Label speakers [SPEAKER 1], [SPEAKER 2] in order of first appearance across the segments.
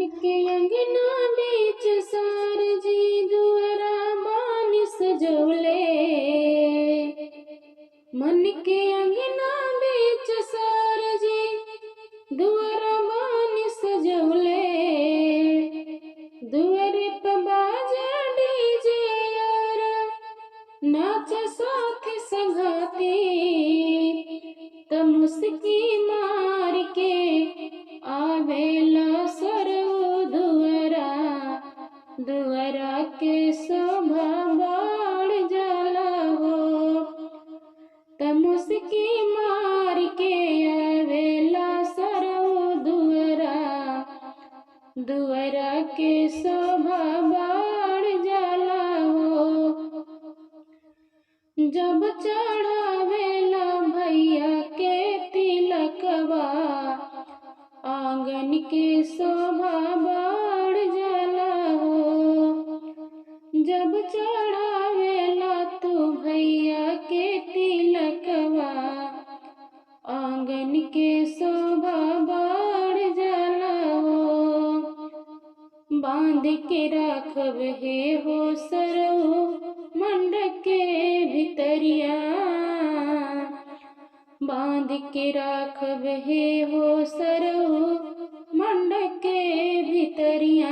[SPEAKER 1] के अंगना बीच सार जी दुअरा बानी सजौले। मन के अंगना बीच सार जी दुअरा बानी सजौले। दुअरे पे बाजे डीजे यारा नाच साथ संगाती। त मुस्की मार के आवेला सरऊ दुअरा। दुअरा के शोभा बढ़ जाला हो। त मुस्की मार के आवेला सरऊ दुअरा। दुअरा के शोभा बढ़ जाला हो। जब चढ़ावेला भैया के तिलकवा आंगन के शोभा बढ़ जाला हो। जब चढ़ावेला तू भैया के तिलकवा आंगन के शोभा बढ़ जाला हो। बांध के राखब हे हो सरऊ मंडप के भितरिया। बांध के राखब हे हो सरऊ मंडप के भितरिया।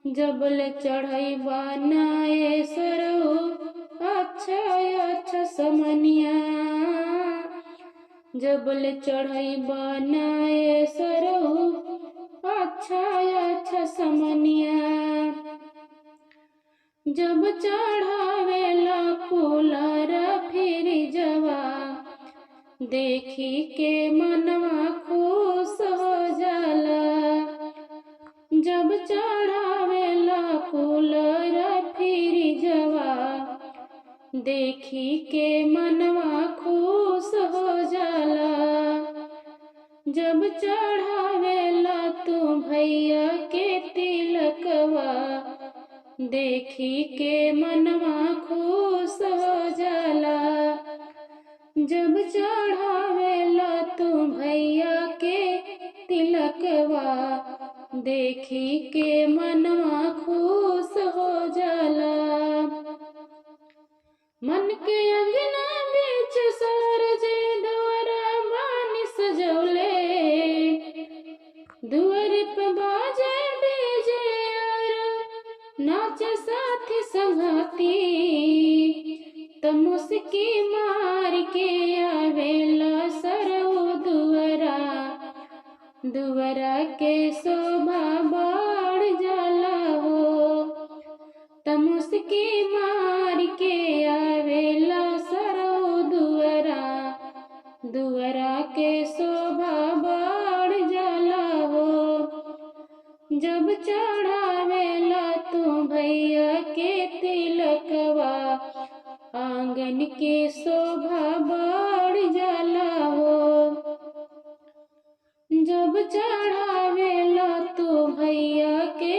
[SPEAKER 1] जबल चढ़ैबा नाए सरऊ अच्छा अच्छा समनिया। जबल चढ़ैबा नाए सरऊ अच्छा अच्छा समनिया। जब चढ़ावेला कूलर फ्रिजवा देखी के मनवा खुश हो जाला। जब चढ़ावेला कूलर फ्रिजवा देखी के मनवा खुश हो जाला। जब चढ़ावेला तू भैया के तिलकवा देखी के मनवा खुश हो जाला। जब चढ़ावेला तू भैया के तिलकवा देखी के मनवा खुश हो जाला। मन के अंगना बीच सार जे दुअरा बानी सजौले। दुअरे पे बाजे डीजे यारा नाच साथ संगाती। त मुस्की मार के आवेला सरऊ दुअरा। दुअरा के शोभा बढ़ जाला हो। त मुस्की मार के आवेला सरऊ दुअरा। दुअरा के शोभा बढ़ जाला हो। जब चढ़ावेला तू भैया के तिलकवा आंगन के शोभा बढ़ जाला हो। जब चढ़ावेला तू भैया के